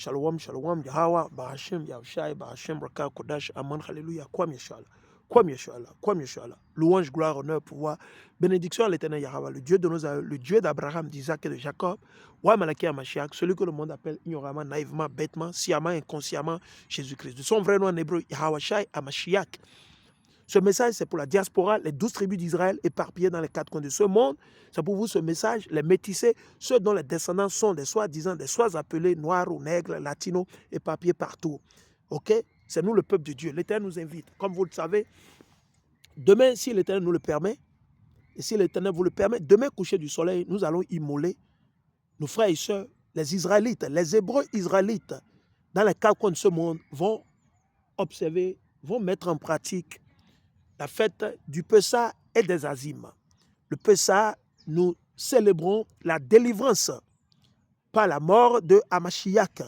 Shalom, shalom, Yahweh, Bahashem, Yahushai, Bahashem, Raka, Kodash, Aman, Hallelujah, Kwam Yeshua, Kwam Yeshua, Kwam Yeshua. Louange, gloire, honneur, pouvoir, bénédiction à l'éternel Yahweh, le Dieu de nos aïeux, le Dieu d'Abraham, d'Isaac et de Jacob, Wa Malachi Mashiach, celui que le monde appelle ignoramment, naïvement, bêtement, sciemment, inconsciemment, Jésus-Christ. De son vrai nom en hébreu, Yahweh Shai Mashiach. Ce message, c'est pour la diaspora, les 12 tribus d'Israël éparpillées dans les 4 coins de ce monde. C'est pour vous ce message, les métissés, ceux dont les descendants sont des soi-disant, des sois appelés noirs ou nègres, latinos, éparpillés partout. Ok? C'est nous le peuple de Dieu. L'Éternel nous invite. Comme vous le savez, demain, si l'Éternel nous le permet, et si l'Éternel vous le permet, demain, coucher du soleil, nous allons immoler nos frères et sœurs, les Israélites, les Hébreux israélites, dans les 4 coins de ce monde, vont observer, vont mettre en pratique la fête du Pessah et des Azim. Le Pessah, nous célébrons la délivrance par la mort de Hamashiach,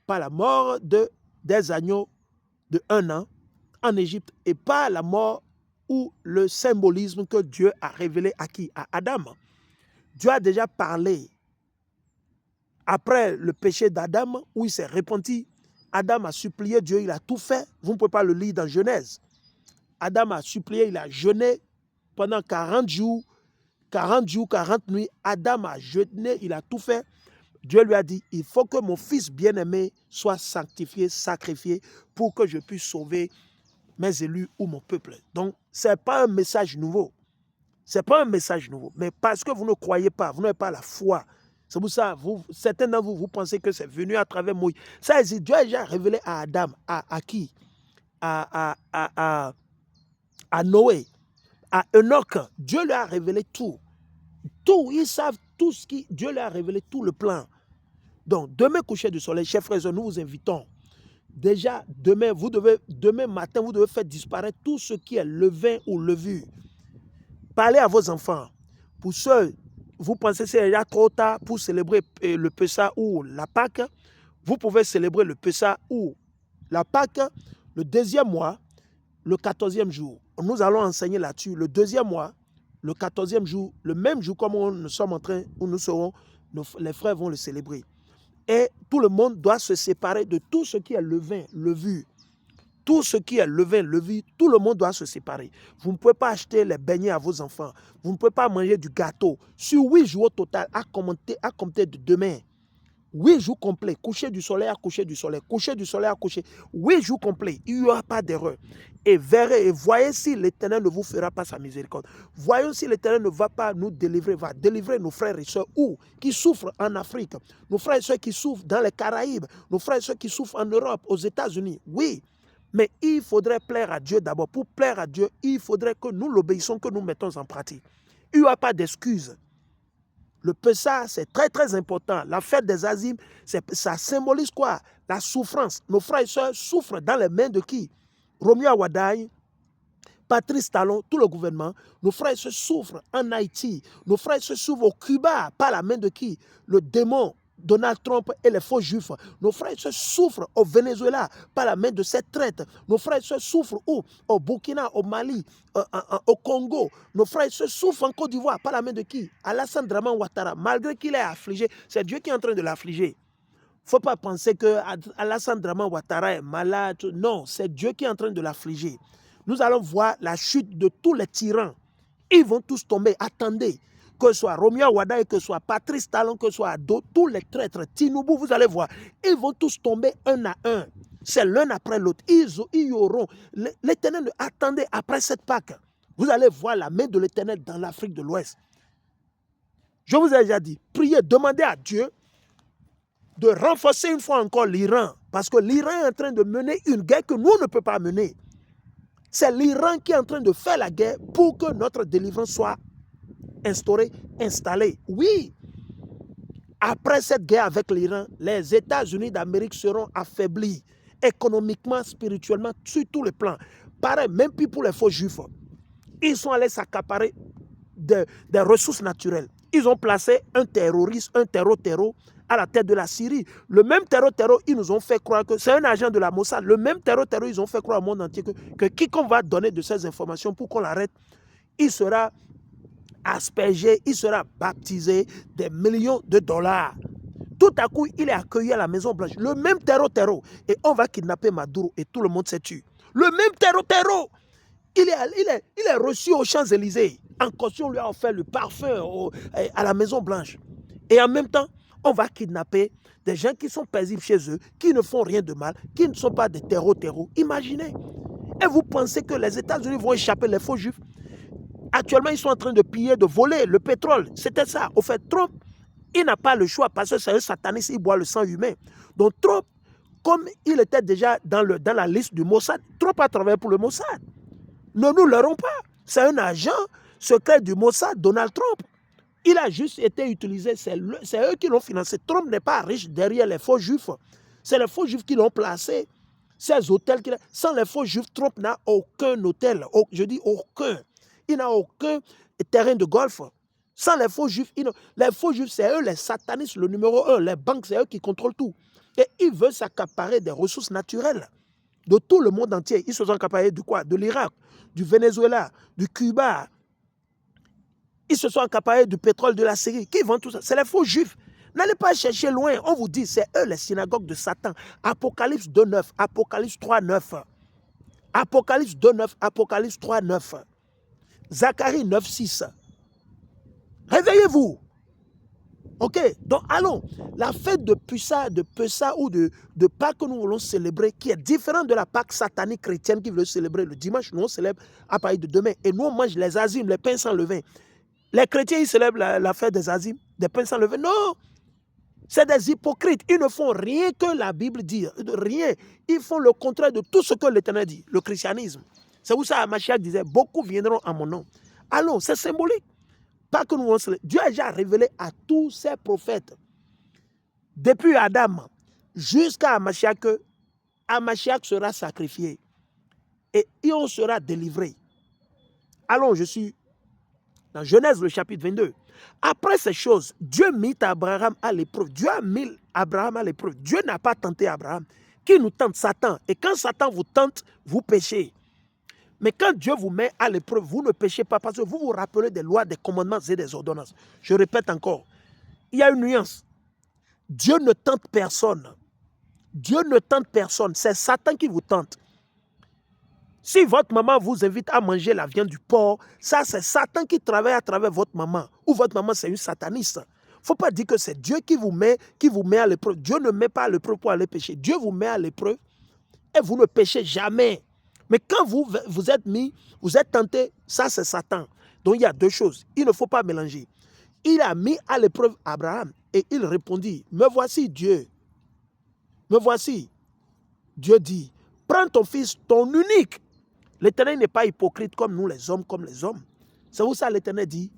par la mort des agneaux de 1 an en Égypte et par la mort ou le symbolisme que Dieu a révélé à qui? À Adam. Dieu a déjà parlé après le péché d'Adam où il s'est repenti. Adam a supplié Dieu, il a tout fait. Vous ne pouvez pas le lire dans Genèse. Adam a supplié, il a jeûné pendant 40 jours, 40 nuits. Adam a jeûné, il a tout fait. Dieu lui a dit, il faut que mon fils bien-aimé soit sanctifié, sacrifié pour que je puisse sauver mes élus ou mon peuple. Donc, ce n'est pas un message nouveau. Ce n'est pas un message nouveau. Mais parce que vous ne croyez pas, vous n'avez pas la foi. C'est pour ça, certains d'entre vous, vous pensez que c'est venu à travers Moïse. Ça, Dieu a déjà révélé à Adam, à qui? À Noé, à Enoch. Dieu lui a révélé tout. Tout, ils savent tout ce qui... Dieu leur a révélé tout le plan. Donc, demain, coucher du soleil, chers frères, nous vous invitons. Déjà, demain matin, vous devez faire disparaître tout ce qui est levain ou levure. Parlez à vos enfants. Pour ceux, vous pensez que c'est déjà trop tard pour célébrer le Pessah ou la Pâque, vous pouvez célébrer le Pessah ou la Pâque le 2e mois, le 14e jour. Nous allons enseigner là-dessus. Le 2e mois, le 14e jour, le même jour comme nous sommes en train, où nous serons, les frères vont le célébrer. Et tout le monde doit se séparer de tout ce qui est levain, levure. Tout ce qui est levain, levure, tout le monde doit se séparer. Vous ne pouvez pas acheter les beignets à vos enfants. Vous ne pouvez pas manger du gâteau. Sur 8 jours au total, à compter de demain, 8 jours complets, coucher du soleil à coucher du soleil, coucher du soleil à coucher, 8 jours complets, il n'y aura pas d'erreur. Et verrez, et voyez si l'Éternel ne vous fera pas sa miséricorde. Voyons si l'Éternel ne va pas nous délivrer, va délivrer nos frères et sœurs qui souffrent en Afrique, nos frères et sœurs qui souffrent dans les Caraïbes, nos frères et sœurs qui souffrent en Europe, aux États-Unis. Oui, mais il faudrait plaire à Dieu d'abord. Pour plaire à Dieu, il faudrait que nous l'obéissons, que nous mettons en pratique. Il n'y aura pas d'excuses. Le Pessah, c'est très très important. La fête des Azim, ça symbolise quoi? La souffrance. Nos frères et sœurs souffrent dans les mains de qui? Romeo Awadai, Patrice Talon, tout le gouvernement. Nos frères et sœurs souffrent en Haïti. Nos frères et sœurs souffrent au Cuba, par la main de qui? Le démon Donald Trump et les faux juifs. Nos frères et sœurs souffrent au Venezuela par la main de cette traite. Nos frères et sœurs souffrent où? Au Burkina, au Mali, au Congo. Nos frères et sœurs souffrent en Côte d'Ivoire par la main de qui? Alassane Draman Ouattara. Malgré qu'il est affligé, c'est Dieu qui est en train de l'affliger. Il ne faut pas penser que Alassane Draman Ouattara est malade. Non, c'est Dieu qui est en train de l'affliger. Nous allons voir la chute de tous les tyrans. Ils vont tous tomber. Attendez. Que ce soit Romeo Awadai, que ce soit Patrice Talon, que ce soit tous les traîtres, Tinubu, vous allez voir, ils vont tous tomber un à un. C'est l'un après l'autre. Ils y auront. L'Éternel, attendez, après cette Pâque, vous allez voir la main de l'Éternel dans l'Afrique de l'Ouest. Je vous ai déjà dit, priez, demandez à Dieu de renforcer une fois encore l'Iran. Parce que l'Iran est en train de mener une guerre que nous ne pouvons pas mener. C'est l'Iran qui est en train de faire la guerre pour que notre délivrance soit instaurée, installée. Oui, après cette guerre avec l'Iran, les États-Unis d'Amérique seront affaiblis économiquement, spirituellement, sur tous les plans. Pareil, même plus pour les faux juifs. Ils sont allés s'accaparer des ressources naturelles. Ils ont placé un terroriste, un terreau à la tête de la Syrie. Le même terreau, ils nous ont fait croire que c'est un agent de la Mossad. Le même terreau, ils ont fait croire au monde entier que quiconque va donner de ces informations pour qu'on l'arrête, il sera aspergé, il sera baptisé des millions de dollars. Tout à coup, il est accueilli à la Maison Blanche. Le même terreau. Et on va kidnapper Maduro et tout le monde s'est tué. Le même terreau. Il est reçu aux Champs-Élysées. En caution, on lui a offert le parfum à la Maison Blanche. Et en même temps, on va kidnapper des gens qui sont paisibles chez eux, qui ne font rien de mal, qui ne sont pas des terreaux. Imaginez. Et vous pensez que les États-Unis vont échapper les faux juifs? Actuellement, ils sont en train de piller, de voler le pétrole. C'était ça. Au fait, Trump, il n'a pas le choix parce que c'est un sataniste, il boit le sang humain. Donc Trump, comme il était déjà dans la liste du Mossad, Trump a travaillé pour le Mossad. Ne nous leurrons pas. C'est un agent secret du Mossad, Donald Trump. Il a juste été utilisé, c'est eux qui l'ont financé. Trump n'est pas riche derrière les faux juifs. C'est les faux juifs qui l'ont placé. Ces hôtels, sans les faux juifs, Trump n'a aucun hôtel. Je dis aucun. Il n'a aucun terrain de golf. Sans les faux juifs, c'est eux les satanistes, le numéro 1. Les banques, c'est eux qui contrôlent tout. Et ils veulent s'accaparer des ressources naturelles de tout le monde entier. Ils se sont accaparés de quoi? De l'Irak, du Venezuela, du Cuba. Ils se sont accaparés du pétrole de la Syrie. Qui vendent tout ça? C'est les faux juifs. N'allez pas chercher loin. On vous dit, c'est eux les synagogues de Satan. Apocalypse 2.9, Apocalypse 3.9. Apocalypse 2.9, Apocalypse 3.9. Zacharie 9.6. Réveillez-vous. Ok, donc allons. La fête de Pessa ou de Pâques que nous voulons célébrer, qui est différente de la Pâque satanique chrétienne qui veut célébrer le dimanche, nous on célèbre à partir de demain. Et nous on mange les azimes, les pains sans levain. Les chrétiens, ils célèbrent la fête des azimes, des pains sans levain. Non, c'est des hypocrites. Ils ne font rien que la Bible dit. Rien. Ils font le contraire de tout ce que l'Éternel dit. Le christianisme. C'est où ça, Machiac disait, beaucoup viendront à mon nom. Allons, c'est symbolique. Pas que nous Dieu a déjà révélé à tous ses prophètes, depuis Adam jusqu'à Machiac, que Machiac sera sacrifié et on sera délivré. Allons, je suis dans Genèse, le chapitre 22. Après ces choses, Dieu mit Abraham à l'épreuve. Dieu a mis Abraham à l'épreuve. Dieu n'a pas tenté Abraham. Qui nous tente? Satan. Et quand Satan vous tente, vous péchez. Mais quand Dieu vous met à l'épreuve, vous ne péchez pas parce que vous vous rappelez des lois, des commandements et des ordonnances. Je répète encore, il y a une nuance. Dieu ne tente personne. Dieu ne tente personne. C'est Satan qui vous tente. Si votre maman vous invite à manger la viande du porc, ça c'est Satan qui travaille à travers votre maman. Ou votre maman c'est une sataniste. Il ne faut pas dire que c'est Dieu qui vous met à l'épreuve. Dieu ne met pas à l'épreuve pour aller pécher. Dieu vous met à l'épreuve et vous ne péchez jamais. Mais quand vous êtes tenté, ça c'est Satan. Donc il y a deux choses. Il ne faut pas mélanger. Il a mis à l'épreuve Abraham et il répondit, me voici Dieu. Me voici. Dieu dit, prends ton fils, ton unique. L'Éternel n'est pas hypocrite comme nous les hommes, C'est pour ça l'Éternel dit,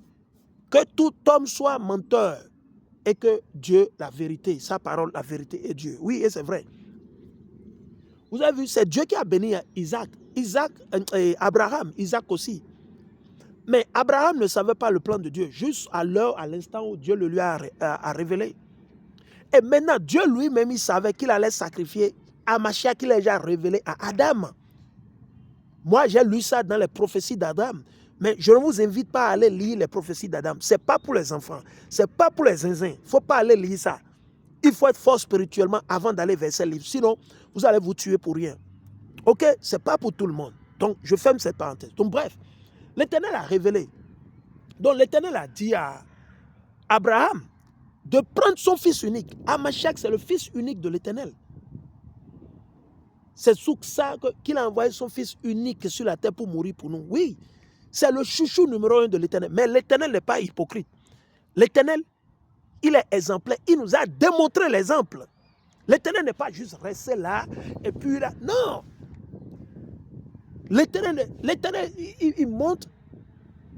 que tout homme soit menteur et que Dieu, la vérité, sa parole, la vérité est Dieu. Oui, et c'est vrai. Vous avez vu, c'est Dieu qui a béni Abraham, Isaac aussi. Mais Abraham ne savait pas le plan de Dieu, juste à l'instant où Dieu le lui a révélé. Et maintenant, Dieu lui-même, il savait qu'il allait sacrifier à Machiac qu'il a déjà révélé à Adam. Moi, j'ai lu ça dans les prophéties d'Adam. Mais je ne vous invite pas à aller lire les prophéties d'Adam. Ce n'est pas pour les enfants. Ce n'est pas pour les zinzins. Il ne faut pas aller lire ça. Il faut être fort spirituellement avant d'aller vers ces livres. Sinon, vous allez vous tuer pour rien. Ok? Ce n'est pas pour tout le monde. Donc, je ferme cette parenthèse. Donc, bref, l'Éternel a révélé. Donc, l'Éternel a dit à Abraham de prendre son fils unique. Machiac, c'est le fils unique de l'Éternel. C'est sous ça qu'il a envoyé son fils unique sur la terre pour mourir pour nous. Oui, c'est le chouchou numéro 1 de l'Éternel. Mais l'Éternel n'est pas hypocrite. L'Éternel, il est exemplaire. Il nous a démontré l'exemple. L'Éternel n'est pas juste resté là et puis là. Non. L'Éternel, il monte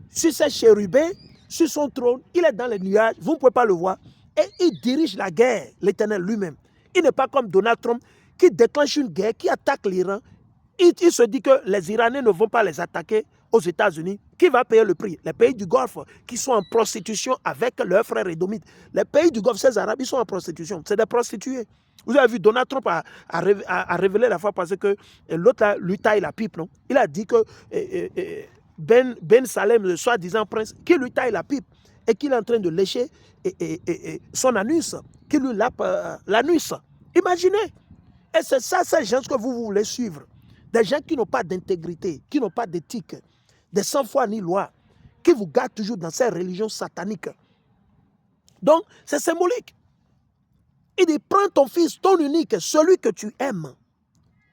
sur ses chérubins, sur son trône. Il est dans les nuages. Vous ne pouvez pas le voir. Et il dirige la guerre, l'Éternel lui-même. Il n'est pas comme Donald Trump qui déclenche une guerre, qui attaque l'Iran. Il se dit que les Iraniens ne vont pas les attaquer aux États-Unis. Qui va payer le prix? Les pays du Golfe qui sont en prostitution avec leurs frères édomites. Les pays du Golfe, ces Arabes, ils sont en prostitution. C'est des prostituées. Vous avez vu, Donald Trump a révélé la fois passée que l'autre lui taille la pipe. Non? Il a dit que Ben Salem, le soi-disant prince, qui lui taille la pipe. et qu'il est en train de lécher son anus, qu'il lui lappe l'anus. Imaginez. Et c'est ça, ces gens que vous voulez suivre. Des gens qui n'ont pas d'intégrité, qui n'ont pas d'éthique, des sans foi ni loi, qui vous gardent toujours dans ces religions sataniques. Donc, c'est symbolique. Il dit, prends ton fils, ton unique, celui que tu aimes.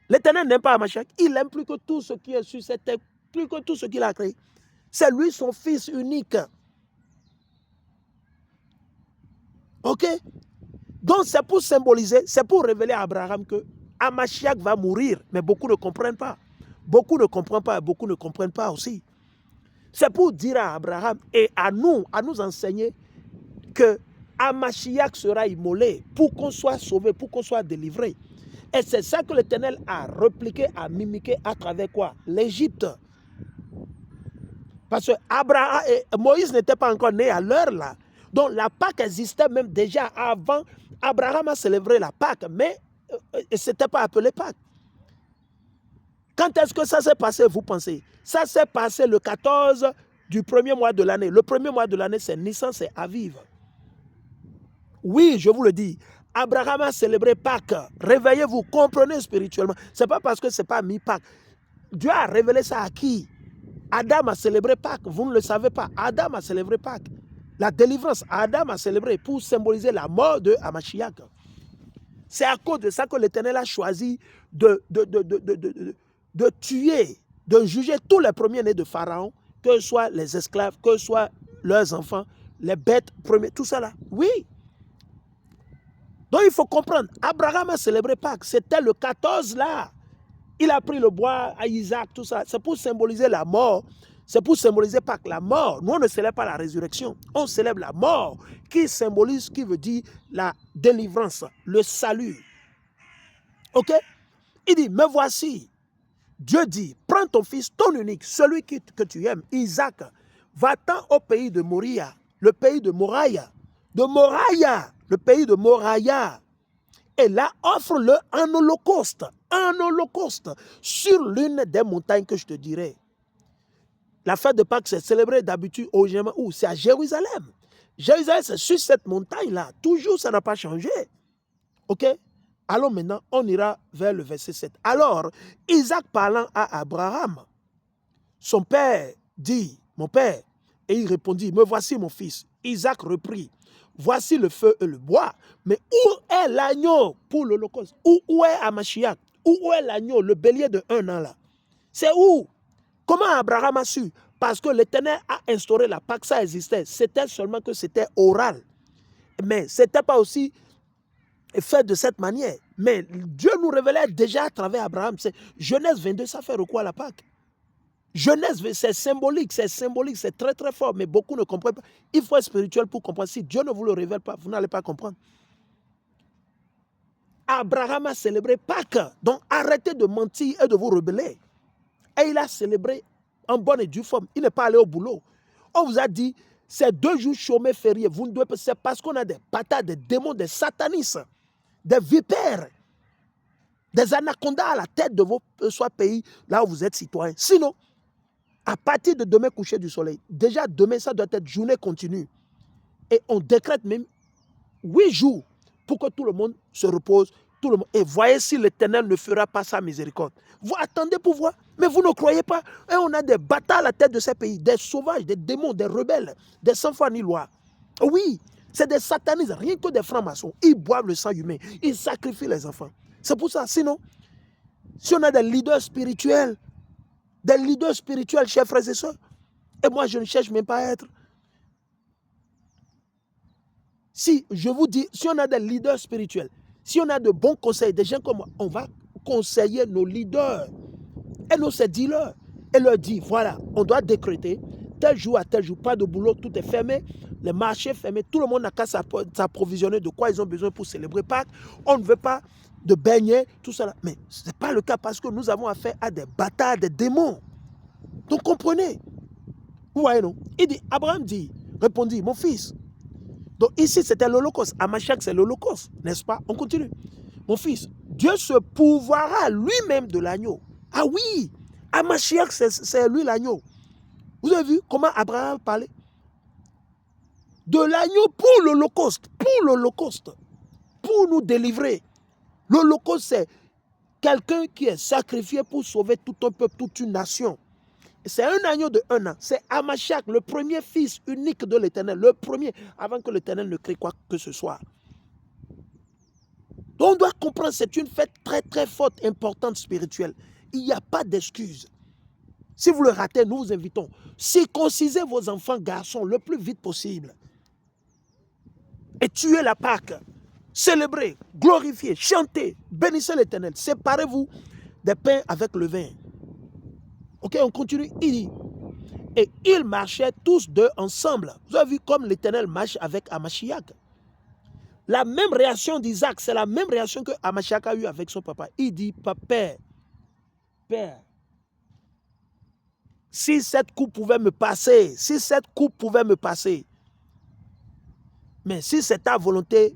L'Éternel n'aime pas Hamashiach. Il aime plus que tout ce qui est sur cette terre, plus que tout ce qu'il a créé. C'est lui son fils unique. Ok? Donc, c'est pour symboliser, c'est pour révéler à Abraham que Hamashiach va mourir. Mais beaucoup ne comprennent pas. Beaucoup ne comprennent pas, beaucoup ne comprennent pas aussi. C'est pour dire à Abraham et à nous enseigner que Hamashiach sera immolé pour qu'on soit sauvé, pour qu'on soit délivré. Et c'est ça que l'Éternel a répliqué, a mimiqué à travers quoi? L'Égypte. Parce que Abraham et Moïse n'étaient pas encore nés à l'heure là. Donc la Pâque existait même déjà avant. Abraham a célébré la Pâque, mais ce n'était pas appelé Pâque. Quand est-ce que ça s'est passé, vous pensez? Ça s'est passé le 14 du premier mois de l'année. Le premier mois de l'année, c'est Nissan, c'est Aviv. Oui, je vous le dis. Abraham a célébré Pâques. Réveillez-vous, comprenez spirituellement. Ce n'est pas parce que ce n'est pas mi-Pâques. Dieu a révélé ça à qui? Adam a célébré Pâques. Vous ne le savez pas. Adam a célébré Pâques. La délivrance, Adam a célébré pour symboliser la mort de Hamashiach. C'est à cause de ça que l'Éternel a choisi de tuer, de juger tous les premiers-nés de Pharaon, que ce soit les esclaves, que ce soit leurs enfants, les bêtes premiers, tout ça là. Oui. Donc il faut comprendre, Abraham a célébré Pâques, c'était le 14 là. Il a pris le bois à Isaac, tout ça. C'est pour symboliser la mort. C'est pour symboliser Pâques, la mort. Nous, on ne célèbre pas la résurrection. On célèbre la mort qui symbolise, qui veut dire la délivrance, le salut. Ok? Il dit, me voici. Dieu dit, prends ton fils, ton unique, celui que tu aimes, Isaac, va-t'en au pays de Moria, le pays de Moria. De Moria, le pays de Moria. Et là, offre-le en holocauste sur l'une des montagnes que je te dirai. La fête de Pâques, c'est célébré d'habitude au Jérusalem. Où? C'est à Jérusalem. Jérusalem, c'est sur cette montagne-là. Toujours, ça n'a pas changé. Ok? Alors maintenant, on ira vers le verset 7. Alors, Isaac parlant à Abraham, son père dit, mon père, et il répondit, me voici mon fils. Isaac reprit, voici le feu et le bois, mais où est l'agneau pour l'holocauste? Où est Hamashiach? Où est l'agneau, le bélier de 1 an là? C'est où? Comment Abraham a su? Parce que l'Éternel a instauré la Pâque, ça existait. C'était seulement que c'était oral. Mais ce n'était pas aussi fait de cette manière. Mais Dieu nous révélait déjà à travers Abraham. Genèse 22, ça fait recours à la Pâque. Genèse, c'est symbolique, c'est très très fort, mais beaucoup ne comprennent pas. Il faut être spirituel pour comprendre. Si Dieu ne vous le révèle pas, vous n'allez pas comprendre. Abraham a célébré Pâques, donc arrêtez de mentir et de vous rebeller. Et il a célébré en bonne et due forme. Il n'est pas allé au boulot. On vous a dit, c'est 2 jours chômés fériés. Vous ne devez pas, c'est parce qu'on a des bâtards, des démons, des satanistes, des vipères, des anacondas à la tête de vos soit pays, là où vous êtes citoyen. Sinon, à partir de demain coucher du soleil, déjà demain, ça doit être journée continue. Et on décrète même 8 jours pour que tout le monde se repose. Tout le monde. Et voyez si l'Éternel ne fera pas sa miséricorde. Vous attendez pour voir, mais vous ne croyez pas. Et on a des bâtards à la tête de ces pays, des sauvages, des démons, des rebelles, des sans foi ni loi. Oui, c'est des satanistes, rien que des francs-maçons. Ils boivent le sang humain, ils sacrifient les enfants. C'est pour ça, sinon, si on a des leaders spirituels, chers frères et sœurs, et moi je ne cherche même pas à être. Si je vous dis, si on a des leaders spirituels, si on a de bons conseils, des gens comme moi, on va conseiller nos leaders et nos dealers et leur dire, voilà, on doit décréter tel jour à tel jour, pas de boulot, tout est fermé, les marchés fermés, tout le monde n'a qu'à s'approvisionner de quoi ils ont besoin pour célébrer Pâques. On ne veut pas de beignets, tout ça. Mais ce n'est pas le cas parce que nous avons affaire à des bâtards, des démons. Donc comprenez. Vous voyez, non? Il dit, Abraham dit, répondit, mon fils. Donc ici, c'était l'Holocauste. Hamashiach, c'est l'Holocauste, n'est-ce pas? On continue. Mon fils, Dieu se pourvoira lui-même de l'agneau. Ah oui, Hamashiach, c'est lui l'agneau. Vous avez vu comment Abraham parlait? de l'agneau pour l'Holocauste, pour nous délivrer. L'Holocauste, c'est quelqu'un qui est sacrifié pour sauver tout un peuple, toute une nation. C'est un agneau de 1 an. C'est Hamashiach, le premier fils unique de l'Éternel, le premier, avant que l'Éternel ne crée quoi que ce soit. Donc on doit comprendre, c'est une fête très très forte, importante, spirituelle. Il n'y a pas d'excuse. Si vous le ratez, nous vous invitons. Circoncisez vos enfants garçons le plus vite possible. Et tuez la Pâque. Célébrez, glorifiez, chantez, bénissez l'Éternel. Séparez-vous des pains avec le vin. Ok, on continue. Il dit, et ils marchaient tous deux ensemble. Vous avez vu comme l'Éternel marche avec Hamashiach. La même réaction d'Isaac, c'est la même réaction que Hamashiach a eu avec son papa. Il dit, père, si cette coupe pouvait me passer, mais si c'est ta volonté,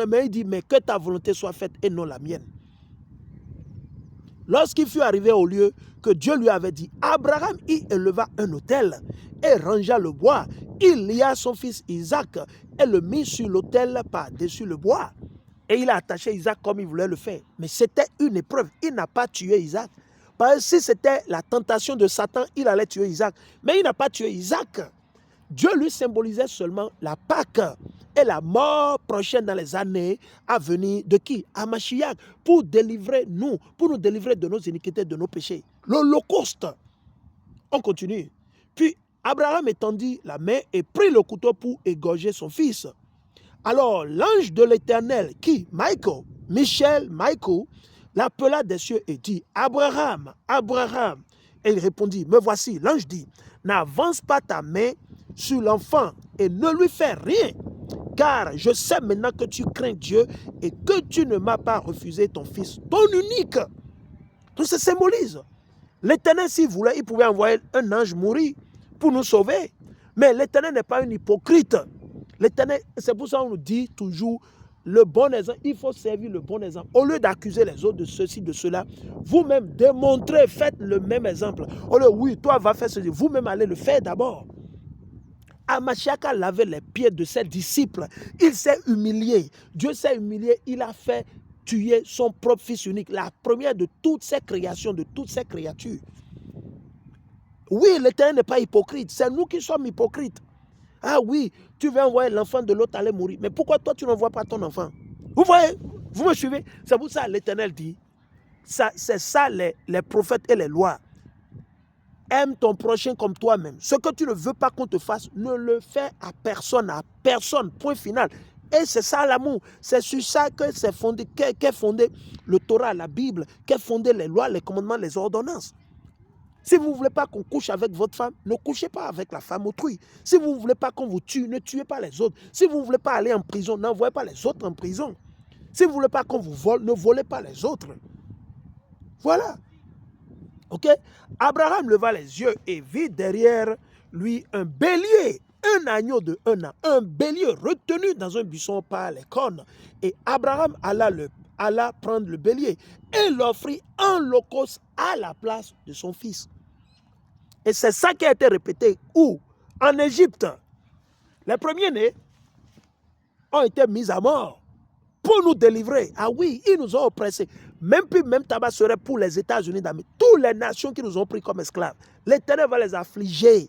mais il dit, mais que ta volonté soit faite et non la mienne. Lorsqu'il fut arrivé au lieu que Dieu lui avait dit, Abraham y éleva un autel et rangea le bois. Il lia son fils Isaac et le mit sur l'autel par-dessus le bois. Et il a attaché Isaac comme il voulait le faire. Mais c'était une épreuve. Il n'a pas tué Isaac. Parce que si c'était la tentation de Satan, il allait tuer Isaac. Mais il n'a pas tué Isaac. Dieu lui symbolisait seulement la Pâque et la mort prochaine dans les années à venir de qui? Hamashiach, pour nous délivrer de nos iniquités, de nos péchés. L'Holocauste. On continue. Puis Abraham étendit la main et prit le couteau pour égorger son fils. Alors l'ange de l'Éternel, qui, Michael, l'appela des cieux et dit, Abraham, Abraham. Et il répondit, me voici. L'ange dit, n'avance pas ta main sur l'enfant et ne lui fais rien, car je sais maintenant que tu crains Dieu et que tu ne m'as pas refusé ton fils, ton unique. Tout ça symbolise. L'Éternel, s'il voulait, il pouvait envoyer un ange mourir pour nous sauver. Mais l'Éternel n'est pas un hypocrite. L'Éternel, c'est pour ça qu'on nous dit toujours le bon exemple. Il faut servir le bon exemple. Au lieu d'accuser les autres de ceci, de cela, vous-même démontrez, faites le même exemple. Au lieu, oui, toi va faire ceci, vous-même allez le faire d'abord. Hamashiach a lavé les pieds de ses disciples. Il s'est humilié. Dieu s'est humilié. Il a fait tuer son propre fils unique, la première de toutes ses créations, de toutes ses créatures. Oui, l'Éternel n'est pas hypocrite. C'est nous qui sommes hypocrites. Ah oui, tu veux envoyer l'enfant de l'autre aller mourir. Mais pourquoi toi, tu n'envoies pas ton enfant? Vous voyez? Vous me suivez? C'est pour ça que l'Éternel dit, c'est ça les prophètes et les lois. Aime ton prochain comme toi-même. Ce que tu ne veux pas qu'on te fasse, ne le fais à personne, point final. Et c'est ça l'amour. C'est sur ça que c'est fondé, qu'est fondé le Torah, la Bible, qu'est fondé les lois, les commandements, les ordonnances. Si vous ne voulez pas qu'on couche avec votre femme, ne couchez pas avec la femme autrui. Si vous ne voulez pas qu'on vous tue, ne tuez pas les autres. Si vous ne voulez pas aller en prison, n'envoyez pas les autres en prison. Si vous ne voulez pas qu'on vous vole, ne volez pas les autres. Voilà. Ok? Abraham leva les yeux et vit derrière lui un bélier, un agneau de 1 an, un bélier retenu dans un buisson par les cornes. Et Abraham alla prendre le bélier et l'offrit en holocauste à la place de son fils. Et c'est ça qui a été répété où? En Égypte. Les premiers-nés ont été mis à mort pour nous délivrer. Ah oui, ils nous ont oppressés. Même tabac serait pour les États-Unis d'Amérique. Toutes les nations qui nous ont pris comme esclaves. L'Éternel va les affliger.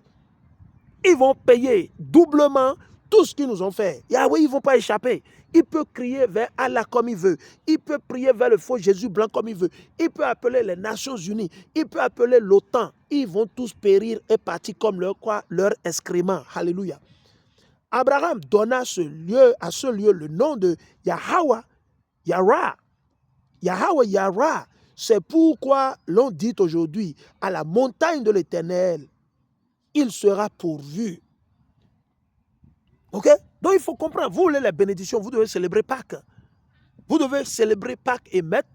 Ils vont payer doublement tout ce qu'ils nous ont fait. Et ah oui, ils ne vont pas échapper. Il peut crier vers Allah comme il veut. Il peut prier vers le faux Jésus blanc comme il veut. Il peut appeler les Nations Unies. Il peut appeler l'OTAN. Ils vont tous périr et partir comme leur excrément. Alléluia. Abraham donna à ce lieu le nom de Yahweh, Yara. Yahweh, Yara. C'est pourquoi l'on dit aujourd'hui à la montagne de l'Éternel, il sera pourvu. Ok? Donc il faut comprendre, vous voulez les bénédictions, vous devez célébrer Pâques. Vous devez célébrer Pâques et mettre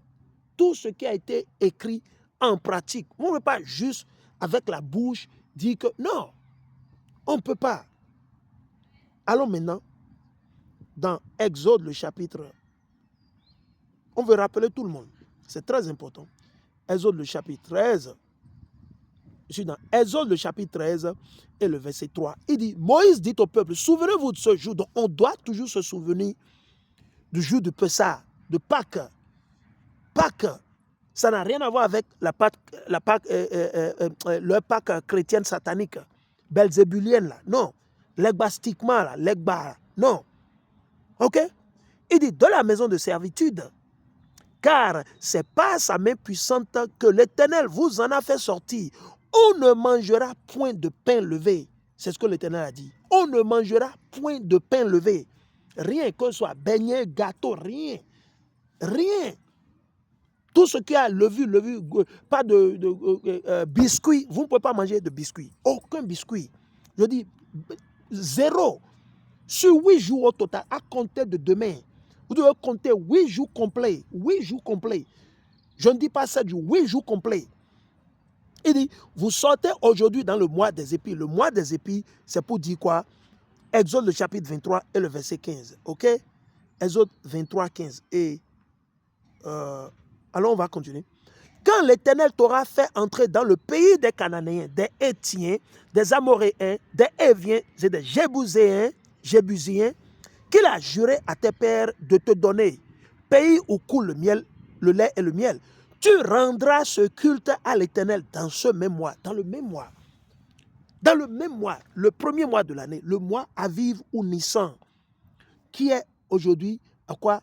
tout ce qui a été écrit en pratique. Vous ne pouvez pas juste avec la bouche dire que non, on ne peut pas. Allons maintenant dans Exode le chapitre. On veut rappeler tout le monde. C'est très important. Exode le chapitre 13. je suis dans Exode, le chapitre 13 et le verset 3. Il dit, Moïse dit au peuple, souvenez-vous de ce jour. Donc, on doit toujours se souvenir du jour de Pessah, de Pâques. Pâques, ça n'a rien à voir avec le Pâques chrétienne satanique, belzébulienne, là. Non. L'egbastiquement, là, l'egba, non. Ok? Il dit, de la maison de servitude, car c'est par sa main puissante que l'Éternel vous en a fait sortir. On ne mangera point de pain levé. C'est ce que l'Éternel a dit. On ne mangera point de pain levé. Rien que ce soit beignet, gâteau, rien. Rien. Tout ce qui a levu, pas de biscuits, vous ne pouvez pas manger de biscuits. Aucun biscuit. Je dis, zéro. Sur 8 jours au total, à compter de demain, vous devez compter 8 jours complets. 8 jours complets. Je ne dis pas 7 jours, 8 jours complets. Il dit, vous sortez aujourd'hui dans le mois des épis. Le mois des épis, c'est pour dire quoi? Exode le chapitre 23 et le verset 15. Ok? Exode 23, 15. Et alors on va continuer. Quand l'Éternel t'aura fait entrer dans le pays des Cananéens, des Hétiens, des Amoréens, des Héviens et des Jébuséens, qu'il a juré à tes pères de te donner, pays où coule le miel, le lait et le miel, tu rendras ce culte à l'Éternel dans ce même mois, dans le même mois. Dans le même mois, le premier mois de l'année, le mois Aviv ou Nissan, qui est aujourd'hui à quoi?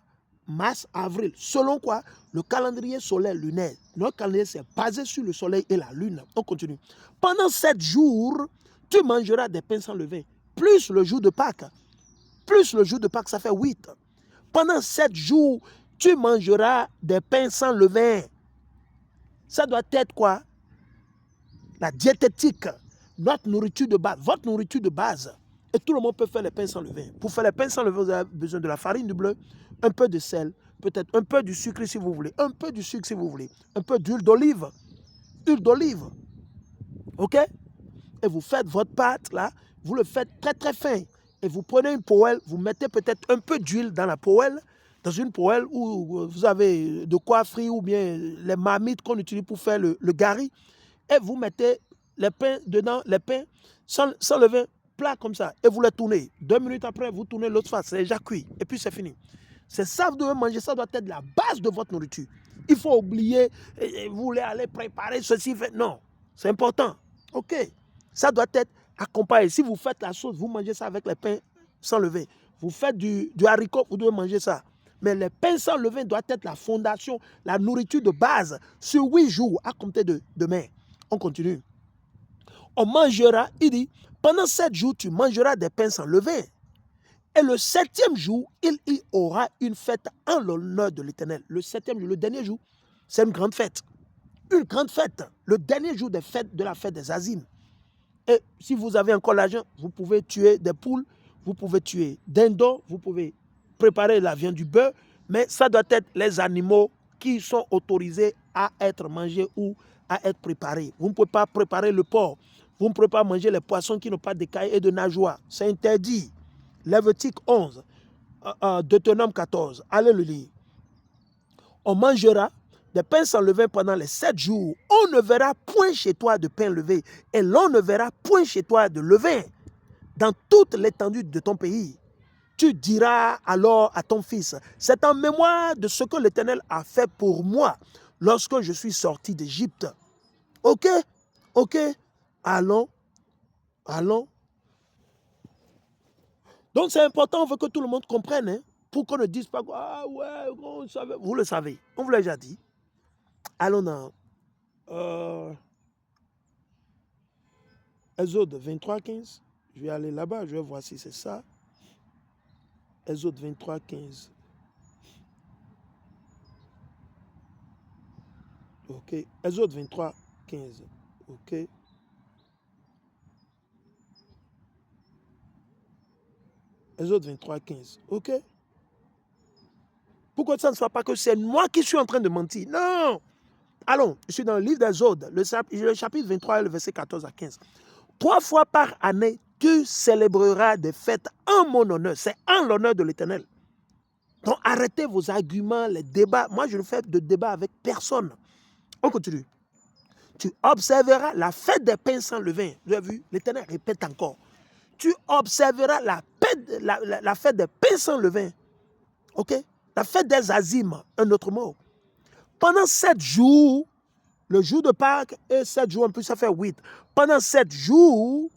Mars, avril. Selon quoi? Le calendrier solaire lunaire. Notre calendrier, c'est basé sur le soleil et la lune. On continue. Pendant 7 jours, tu mangeras des pains sans levain. Plus le jour de Pâques. Plus le jour de Pâques, ça fait 8. Pendant 7 jours, tu mangeras des pains sans levain. Ça doit être quoi? La diététique. Notre nourriture de base. Votre nourriture de base. Et tout le monde peut faire les pains sans levain. Pour faire les pains sans levain, vous avez besoin de la farine de bleu, un peu de sel, peut-être un peu du sucre si vous voulez, un peu du sucre si vous voulez, un peu d'huile d'olive. Huile d'olive. Ok? Et vous faites votre pâte là, vous le faites très très fin. Et vous prenez une poêle, vous mettez peut-être un peu d'huile dans la poêle, dans une poêle où vous avez de quoi frire ou bien les marmites qu'on utilise pour faire le gari. Et vous mettez les pains dedans, les pains sans levain, plat comme ça, et vous les tournez. 2 minutes après, vous tournez l'autre face, c'est déjà cuit, et puis c'est fini. C'est ça, vous devez manger, ça doit être la base de votre nourriture. Il faut oublier, vous voulez aller préparer ceci, non, c'est important. Ok, ça doit être accompagné. Si vous faites la sauce, vous mangez ça avec les pains sans levain. Vous faites du haricot, vous devez manger ça. Mais les pains sans levain doivent être la fondation, la nourriture de base, sur 8 jours, à compter de demain. On continue. On mangera, il dit, pendant 7 jours, tu mangeras des pains sans levain. Et le 7e jour, il y aura une fête en l'honneur de l'Éternel. Le 7e jour, le dernier jour, c'est une grande fête. Une grande fête. Le dernier jour de la fête des Azimes. Et si vous avez encore l'argent, vous pouvez tuer des poules, vous pouvez tuer des dindons, vous pouvez préparer la viande du bœuf, mais ça doit être les animaux qui sont autorisés à être mangés ou à être préparés. Vous ne pouvez pas préparer le porc. Vous ne pouvez pas manger les poissons qui n'ont pas d'écailles et de nageoires. C'est interdit. Lévitique 11, Deutéronome 14. Allez le lire. On mangera des pains sans levain pendant les 7 jours. On ne verra point chez toi de pain levé et l'on ne verra point chez toi de levain dans toute l'étendue de ton pays. Tu diras alors à ton fils, c'est en mémoire de ce que l'Éternel a fait pour moi lorsque je suis sorti d'Égypte. Ok? Ok? Allons. Donc c'est important, on veut que tout le monde comprenne, hein, pour qu'on ne dise pas, ah ouais, on savait. Vous le savez, on vous l'a déjà dit. Allons dans Exode 23, 15. Je vais aller là-bas, je vais voir si c'est ça. Exode 23, 15. Ok. Exode 23, 15. Ok. Exode 23, 15. Ok. Pourquoi ça ne soit pas que c'est moi qui suis en train de mentir? Non. Allons, je suis dans le livre d'Exode, le chapitre 23, le verset 14 à 15. 3 fois par année, tu célébreras des fêtes en mon honneur. C'est en l'honneur de l'Éternel. Donc arrêtez vos arguments, les débats. Moi, je ne fais de débat avec personne. On continue. Tu observeras la fête des pains sans levain. Vous avez vu? L'Éternel répète encore. Tu observeras la fête des pains sans levain. OK? La fête des azimes, un autre mot. Pendant 7 jours, le jour de Pâques et 7 jours, en plus ça fait 8. Pendant 7 jours,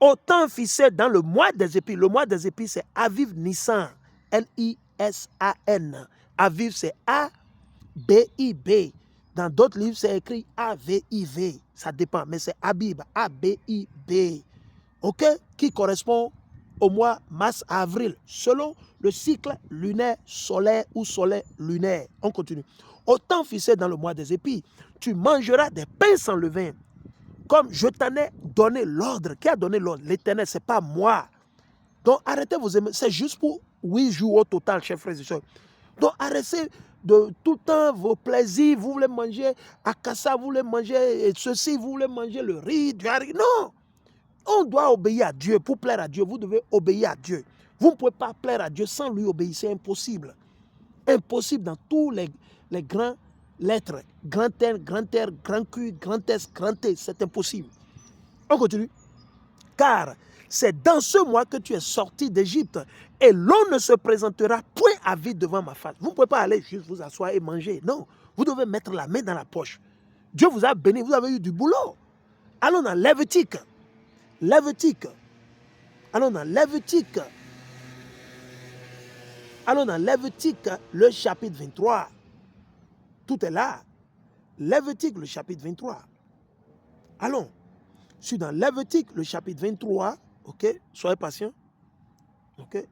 autant fixé dans le mois des épis. Le mois des épis, c'est Aviv Nissan. L-I-S-A-N. Aviv, c'est A-B-I-B. Dans d'autres livres, c'est écrit A-V-I-V. Ça dépend, mais c'est Abib, A-B-I-B. OK? Qui correspond au mois mars-avril, selon le cycle lunaire solaire ou solaire lunaire. On continue. Autant fixé dans le mois des épis, tu mangeras des pains sans levain, comme je t'en ai donné l'ordre. Qui a donné l'ordre? L'Éternel, ce n'est pas moi. Donc arrêtez vos aimer. C'est juste pour 8 jours au total, chers frères et sœurs. Donc arrêtez de tout le temps vos plaisirs. Vous voulez manger akassa, vous voulez manger ceci, vous voulez manger le riz, du haricot. Non! On doit obéir à Dieu. Pour plaire à Dieu, vous devez obéir à Dieu. Vous ne pouvez pas plaire à Dieu sans lui obéir. C'est impossible. Impossible dans tous les grands lettres. Grand R, grand R, grand Q, grand S, grand T. C'est impossible. On continue. Car c'est dans ce mois que tu es sorti d'Égypte et l'on ne se présentera point à vide devant ma face. Vous ne pouvez pas aller juste vous asseoir et manger. Non. Vous devez mettre la main dans la poche. Dieu vous a béni. Vous avez eu du boulot. Allons dans Lévitique. Lévitique. Allons dans Lévitique. Allons dans Lévitique, le chapitre 23. Tout est là. Lévitique, le chapitre 23. Allons. Je suis dans Lévitique, le chapitre 23. OK? Soyez patient. OK?